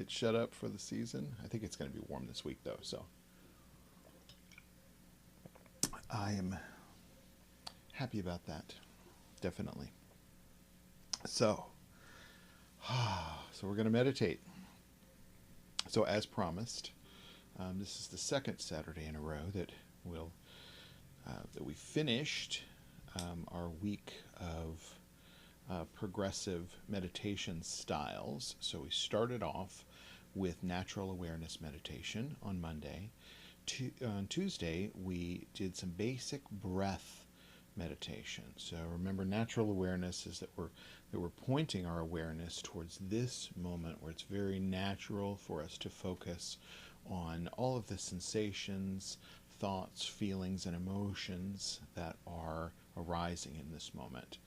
it shut up for the season. I think it's going to be warm this week, though, so I am happy about that, definitely. So, so we're going to meditate. So, as promised, this is the second Saturday in a row that we finished our week of progressive meditation styles. So we started off with natural awareness meditation on Monday. On Tuesday, we did some basic breath meditation. So remember, natural awareness is that we're pointing our awareness towards this moment where it's very natural for us to focus on all of the sensations, thoughts, feelings, and emotions that are arising in this moment.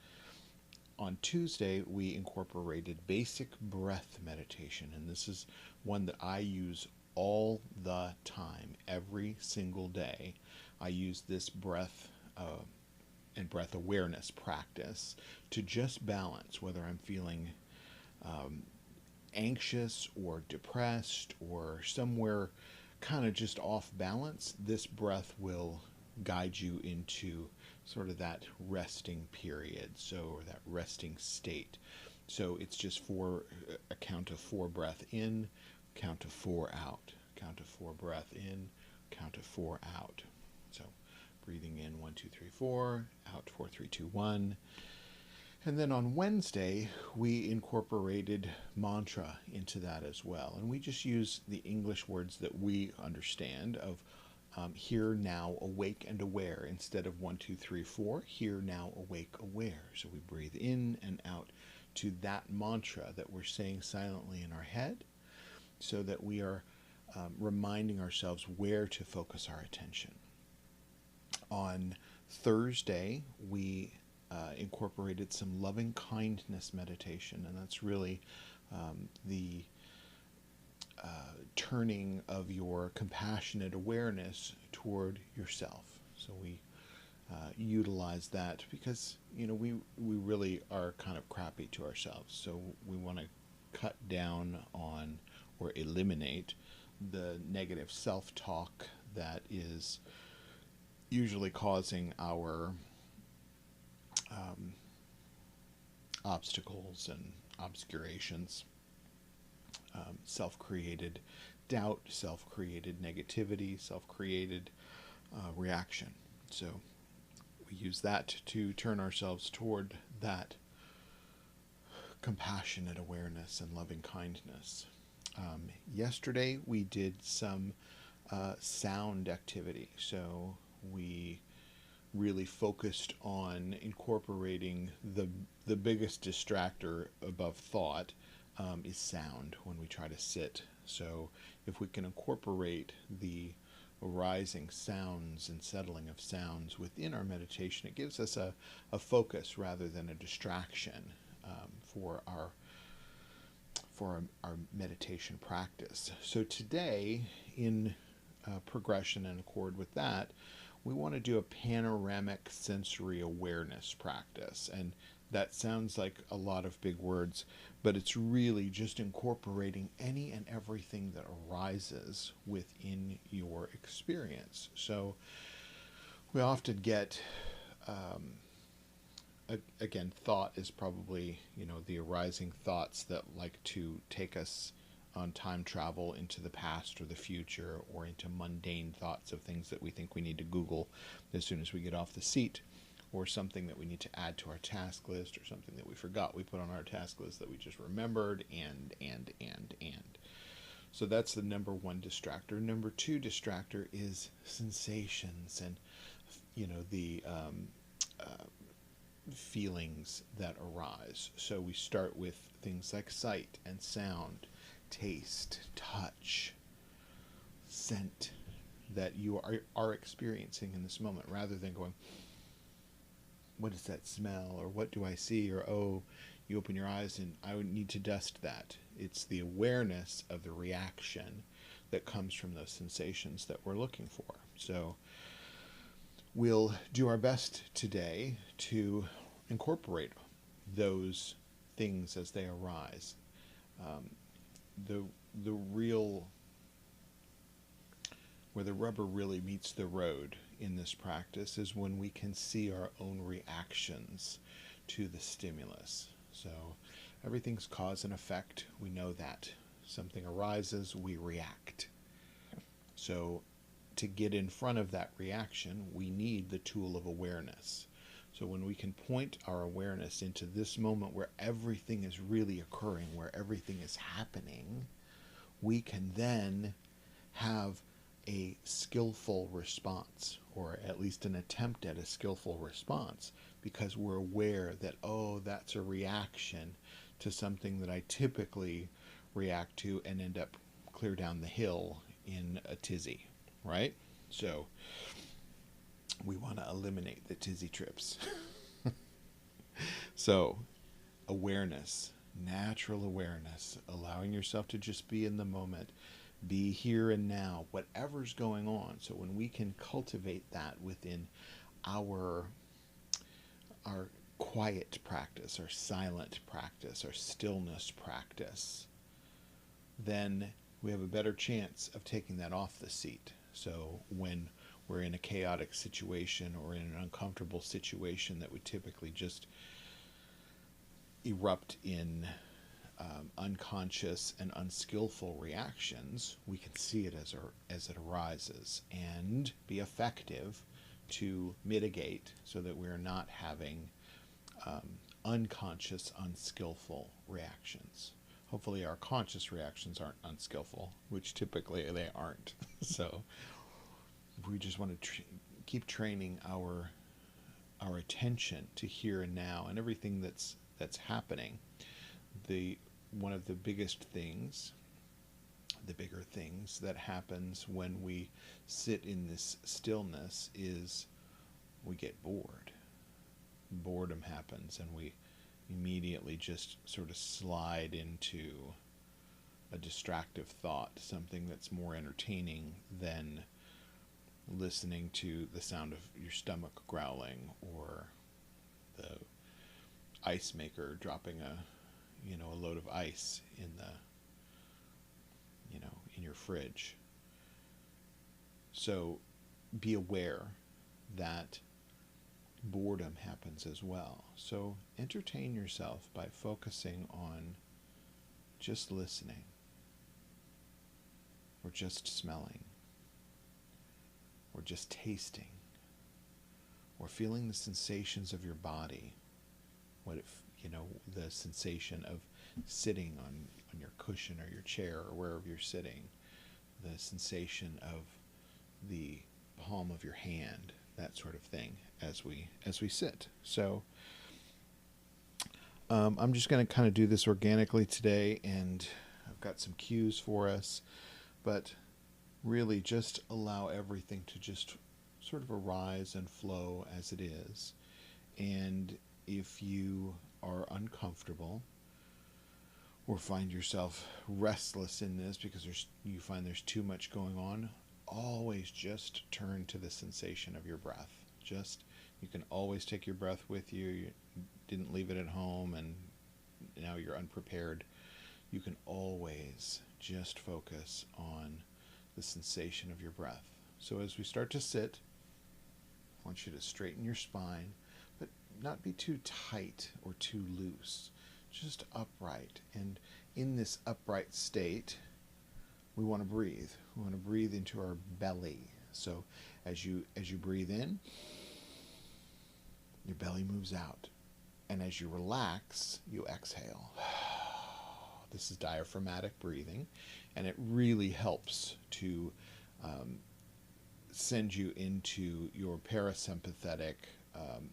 On Tuesday, we incorporated basic breath meditation, and this is one that I use all the time, every single day. I use this breath and breath awareness practice to just balance whether I'm feeling anxious or depressed or somewhere kind of just off balance. This breath will guide you into sort of that resting period, or that resting state. So it's just a count of 4 breath in, count of 4 out, count of 4 breath in, count of 4 out. So breathing in 1, 2, 3, 4, out 4, 3, 2, 1. And then on Wednesday, we incorporated mantra into that as well. And we just use the English words that we understand of here, now, awake, and aware. Instead of 1, 2, 3, 4, here, now, awake, aware. So we breathe in and out to that mantra that we're saying silently in our head, so that we are reminding ourselves where to focus our attention. On Thursday, we incorporated some loving kindness meditation, and that's really the turning of your compassionate awareness toward yourself. So we utilize that because we really are kind of crappy to ourselves. So we want to cut down on or eliminate the negative self-talk that is usually causing our obstacles and obscurations, self-created doubt, self-created negativity, self-created reaction. So we use that to turn ourselves toward that compassionate awareness and loving kindness. Yesterday we did some sound activity. So we really focused on incorporating the biggest distractor above thought is sound when we try to sit. So if we can incorporate the arising sounds and settling of sounds within our meditation, it gives us a focus rather than a distraction for our meditation practice. So today, in progression and accord with that, we want to do a panoramic sensory awareness practice. And that sounds like a lot of big words, but it's really just incorporating any and everything that arises within your experience. So we often get, again, thought is probably, the arising thoughts that like to take us on time travel into the past or the future, or into mundane thoughts of things that we think we need to Google as soon as we get off the seat, or something that we need to add to our task list, or something that we forgot we put on our task list that we just remembered, and. So that's the number one distractor. Number two distractor is sensations and, the feelings that arise. So we start with things like sight and sound, taste, touch, scent that you are experiencing in this moment, rather than going, what is that smell, or what do I see, or oh, you open your eyes and I would need to dust that. It's the awareness of the reaction that comes from those sensations that we're looking for. So we'll do our best today to incorporate those things as they arise. The the real, where the rubber really meets the road in this practice is when we can see our own reactions to the stimulus. So everything's cause and effect. We know that. Something arises, we react. So to get in front of that reaction, we need the tool of awareness. So when we can point our awareness into this moment where everything is really occurring, where everything is happening, we can then have a skillful response, or at least an attempt at a skillful response, because we're aware that, oh, that's a reaction to something that I typically react to and end up clear down the hill in a tizzy, right? So we want to eliminate the tizzy trips. So awareness, natural awareness, allowing yourself to just be in the moment, be here and now, whatever's going on. So when we can cultivate that within our quiet practice, our silent practice, our stillness practice, then we have a better chance of taking that off the seat. So when we're in a chaotic situation or in an uncomfortable situation that would typically just erupt in unconscious and unskillful reactions, we can see it as it arises and be effective to mitigate so that we're not having unconscious, unskillful reactions. Hopefully our conscious reactions aren't unskillful, which typically they aren't. So we just want to keep training our attention to here and now and everything that's happening. One of the biggest things, the bigger things that happens when we sit in this stillness is we get bored. Boredom happens and we immediately just sort of slide into a distractive thought, something that's more entertaining than listening to the sound of your stomach growling or the ice maker dropping a load of ice in in your fridge. So be aware that boredom happens as well. So entertain yourself by focusing on just listening, or just smelling, or just tasting, or feeling the sensations of your body. What if, the sensation of sitting on your cushion or your chair or wherever you're sitting, the sensation of the palm of your hand, that sort of thing as we sit. So I'm just going to kind of do this organically today, and I've got some cues for us, but really just allow everything to just sort of arise and flow as it is. And if you are uncomfortable or find yourself restless in this because you find there's too much going on, always just turn to the sensation of your breath. You can always take your breath with you. You didn't leave it at home and now you're unprepared. You can always just focus on the sensation of your breath. So as we start to sit, I want you to straighten your spine, but not be too tight or too loose, just upright. And in this upright state, we want to breathe. We want to breathe into our belly. So as you breathe in, your belly moves out. And as you relax, you exhale. This is diaphragmatic breathing, and it really helps to send you into your parasympathetic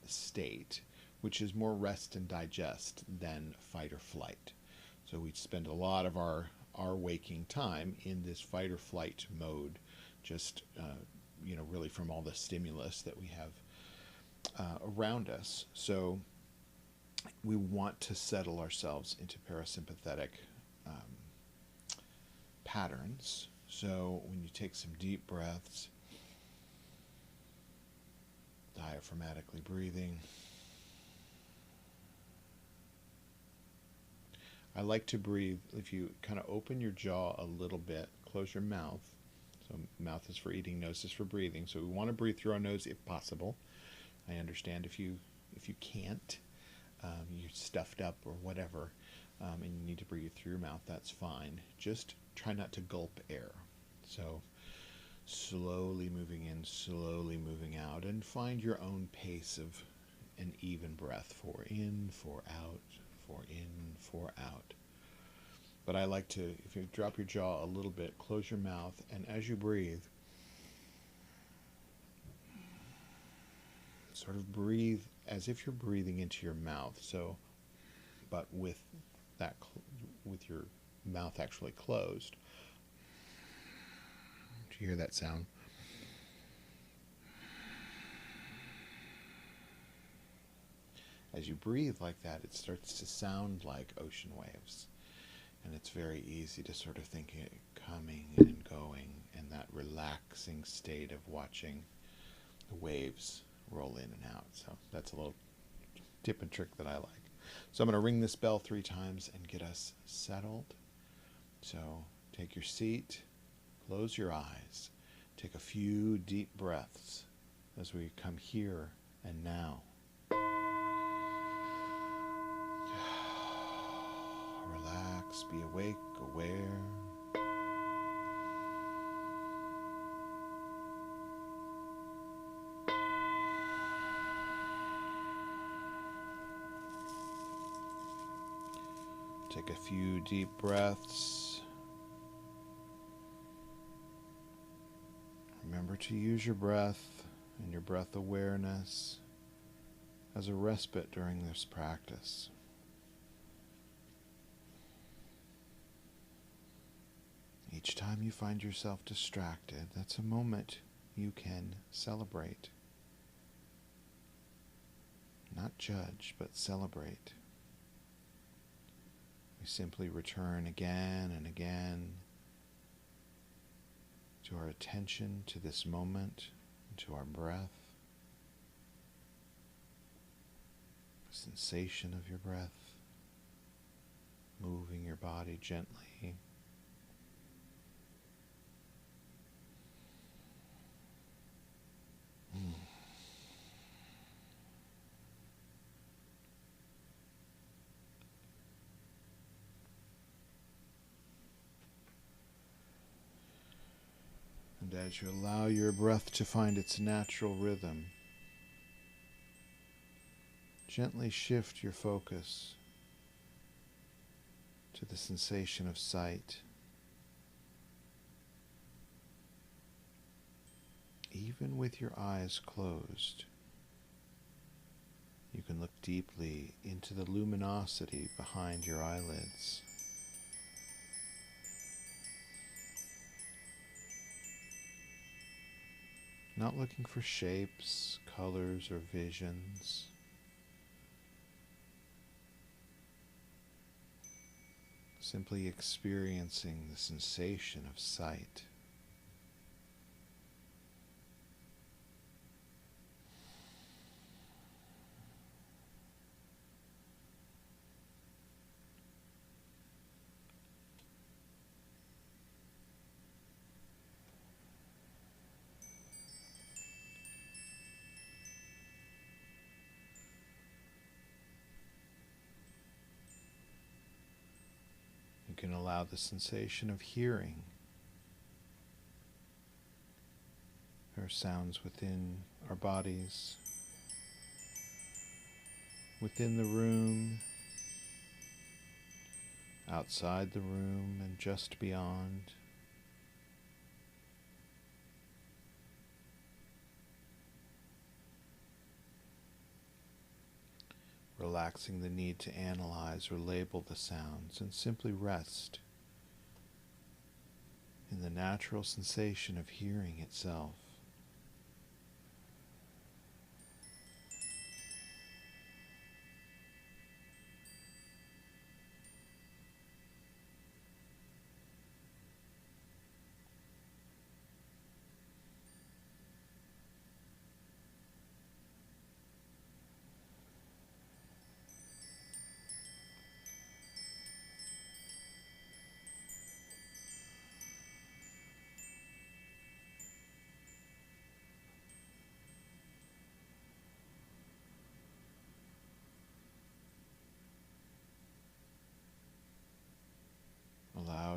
state, which is more rest and digest than fight or flight. So we spend a lot of our waking time in this fight or flight mode, just really from all the stimulus that we have around us. So we want to settle ourselves into parasympathetic patterns. So when you take some deep breaths, diaphragmatically breathing, I like to breathe. If you kind of open your jaw a little bit, close your mouth. So mouth is for eating, nose is for breathing. So we want to breathe through our nose if possible. I understand if you can't, you're stuffed up or whatever, and you need to breathe through your mouth, that's fine. Just try not to gulp air. So slowly moving in, slowly moving out, and find your own pace of an even breath. 4 in, 4 out, 4 in, 4 out. But I like to, if you drop your jaw a little bit, close your mouth, and as you breathe, sort of breathe as if you're breathing into your mouth. So, but with with your mouth actually closed. Do you hear that sound? As you breathe like that, it starts to sound like ocean waves. And it's very easy to sort of think it coming and going, and that relaxing state of watching the waves roll in and out. So that's a little tip and trick that I like. So I'm going to ring this bell 3 times and get us settled. So take your seat, close your eyes, take a few deep breaths as we come here and now. Relax, be awake, aware. Take a few deep breaths. Remember to use your breath and your breath awareness as a respite during this practice. Each time you find yourself distracted, that's a moment you can celebrate. Not judge, but celebrate. We simply return again and again to our attention to this moment, to our breath, the sensation of your breath, moving your body gently. And as you allow your breath to find its natural rhythm, gently shift your focus to the sensation of sight. Even with your eyes closed, you can look deeply into the luminosity behind your eyelids. Not looking for shapes, colors, or visions. Simply experiencing the sensation of sight. You can allow the sensation of hearing. There are sounds within our bodies, within the room, outside the room, and just beyond. Relaxing the need to analyze or label the sounds, and simply rest in the natural sensation of hearing itself.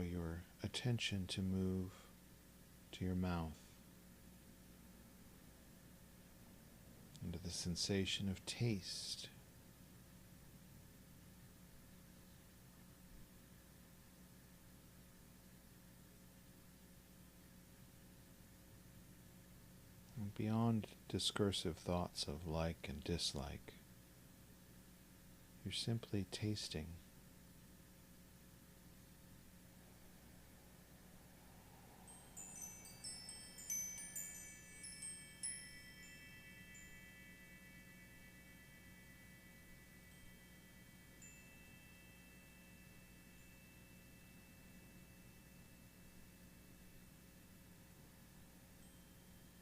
your attention to move to your mouth, into the sensation of taste. And beyond discursive thoughts of like and dislike, you're simply tasting.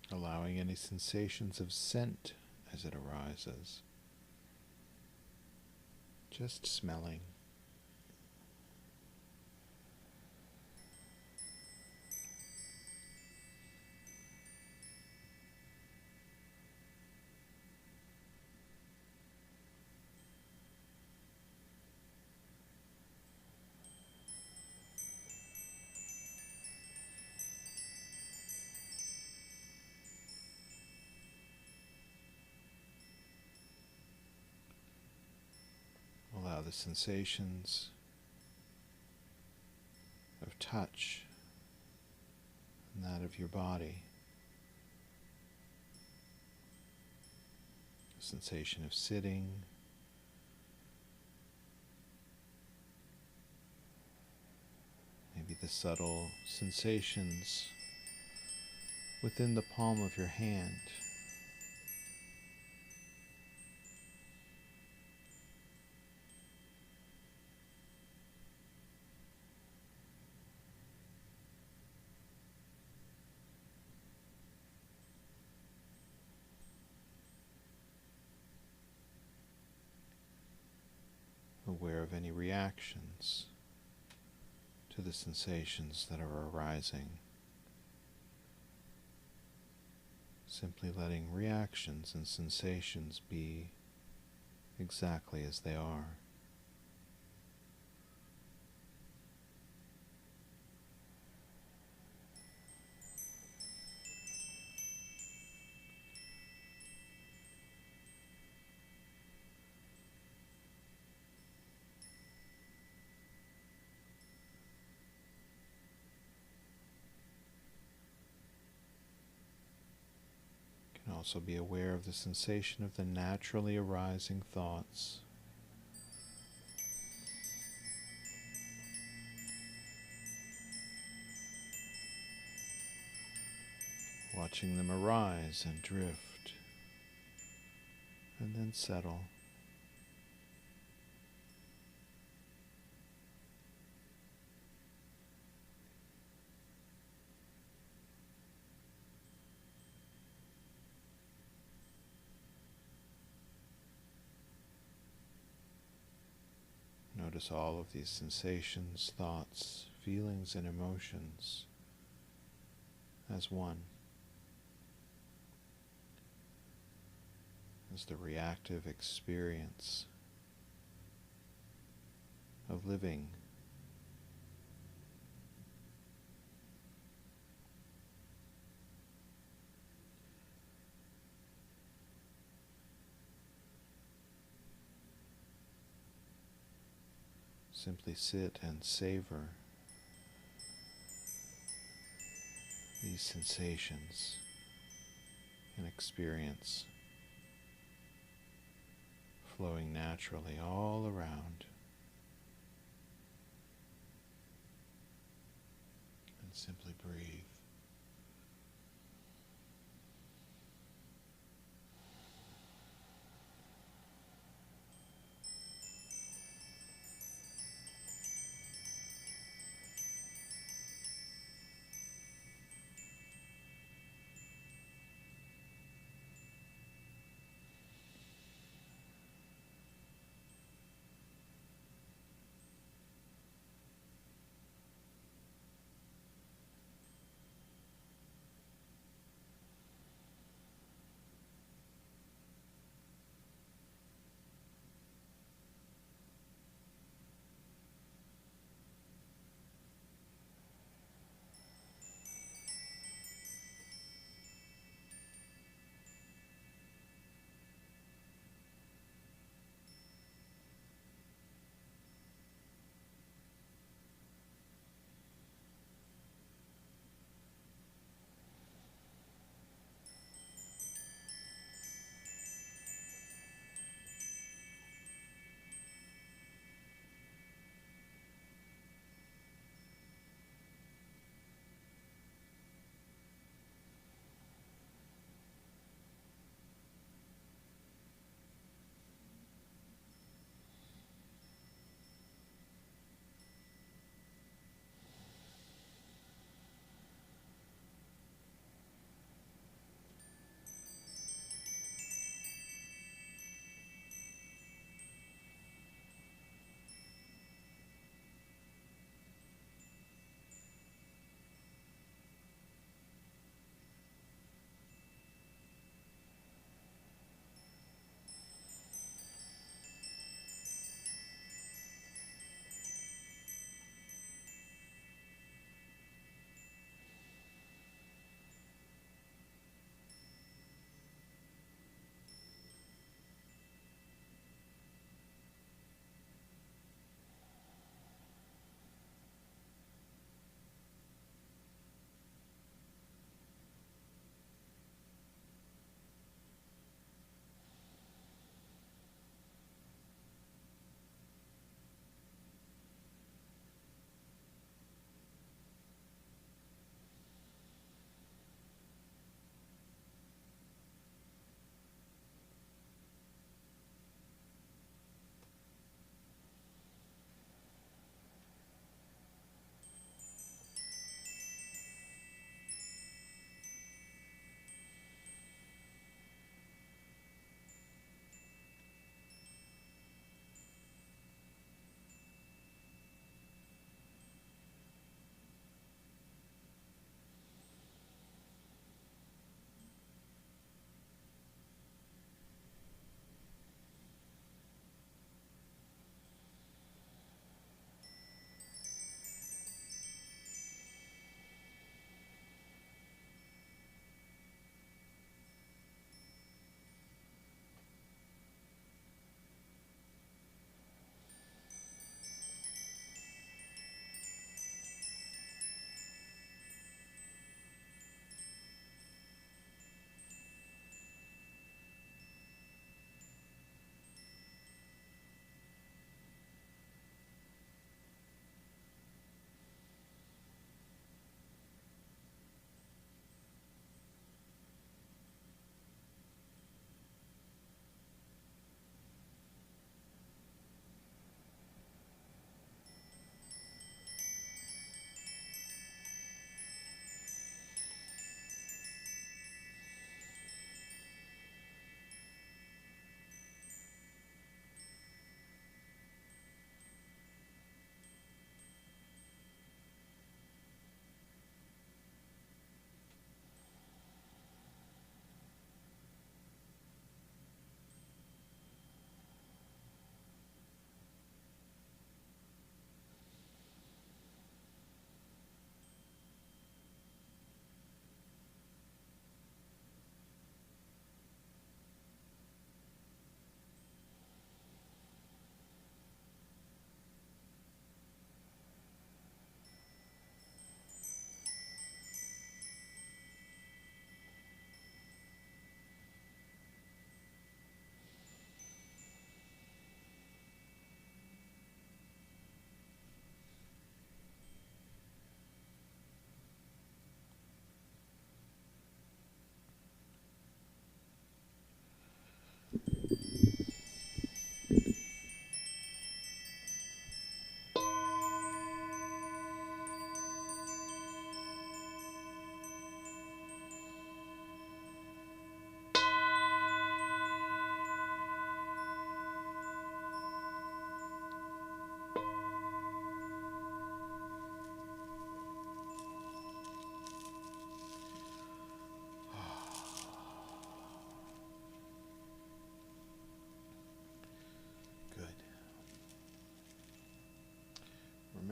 Allowing any sensations of scent as it arises. Just smelling. Allow the sensations of touch and that of your body, the sensation of sitting, maybe the subtle sensations within the palm of your hand. Aware of any reactions to the sensations that are arising. Simply letting reactions and sensations be exactly as they are. Also be aware of the sensation of the naturally arising thoughts. Watching them arise and drift, and then settle. Notice all of these sensations, thoughts, feelings, and emotions as one, as the reactive experience of living. Simply sit and savor these sensations and experience flowing naturally all around, and simply breathe.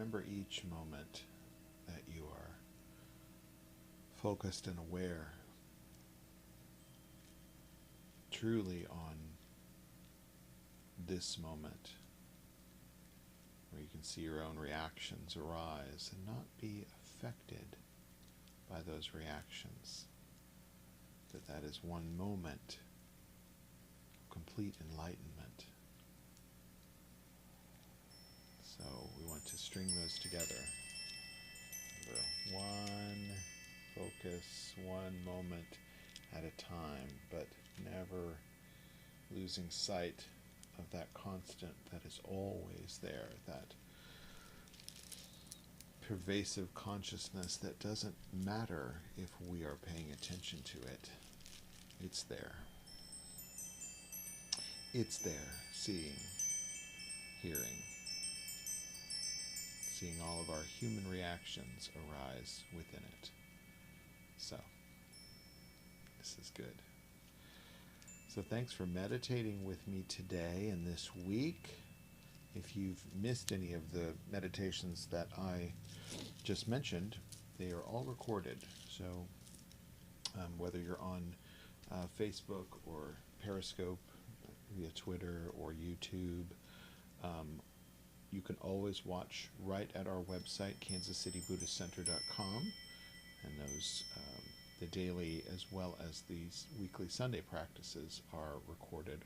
remember each moment that you are focused and aware truly on this moment, where you can see your own reactions arise and not be affected by those reactions. That is one moment of complete enlightenment. So we want to string those together. Remember, one focus, one moment at a time, but never losing sight of that constant that is always there, that pervasive consciousness that doesn't matter if we are paying attention to it. It's there. It's there, seeing, hearing, seeing all of our human reactions arise within it. So, this is good. So thanks for meditating with me today and this week. If you've missed any of the meditations that I just mentioned, they are all recorded. So whether you're on Facebook or Periscope, via Twitter or YouTube, you can always watch right at our website, kansascitybuddhistcenter.com, and those the daily as well as these weekly Sunday practices are recorded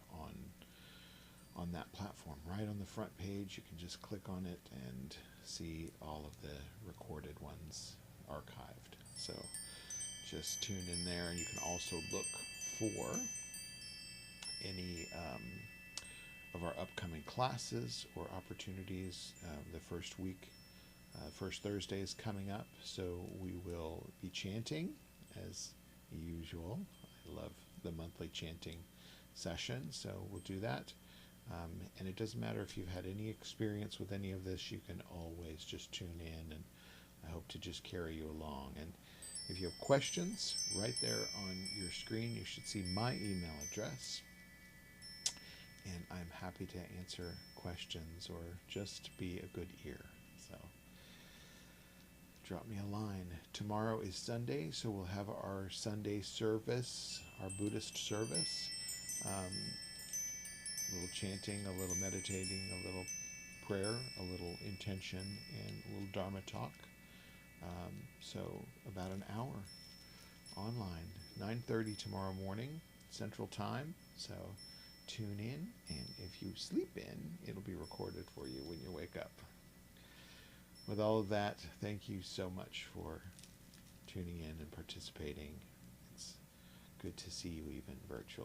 on that platform. Right on the front page, you can just click on it and see all of the recorded ones archived. So just tune in there, and you can also look for any of our upcoming classes or opportunities. The first week, first Thursday is coming up, so we will be chanting as usual. I love the monthly chanting session, so we'll do that. And it doesn't matter if you've had any experience with any of this, you can always just tune in, and I hope to just carry you along. And if you have questions, right there on your screen, you should see my email address. And I'm happy to answer questions or just be a good ear. So drop me a line. Tomorrow is Sunday, so we'll have our Sunday service, our Buddhist service. A little chanting, a little meditating, a little prayer, a little intention, and a little Dharma talk. So about an hour online, 9:30 tomorrow morning, Central Time. So tune in, and if you sleep in, it'll be recorded for you when you wake up. With all of that, thank you so much for tuning in and participating. It's good to see you even virtually.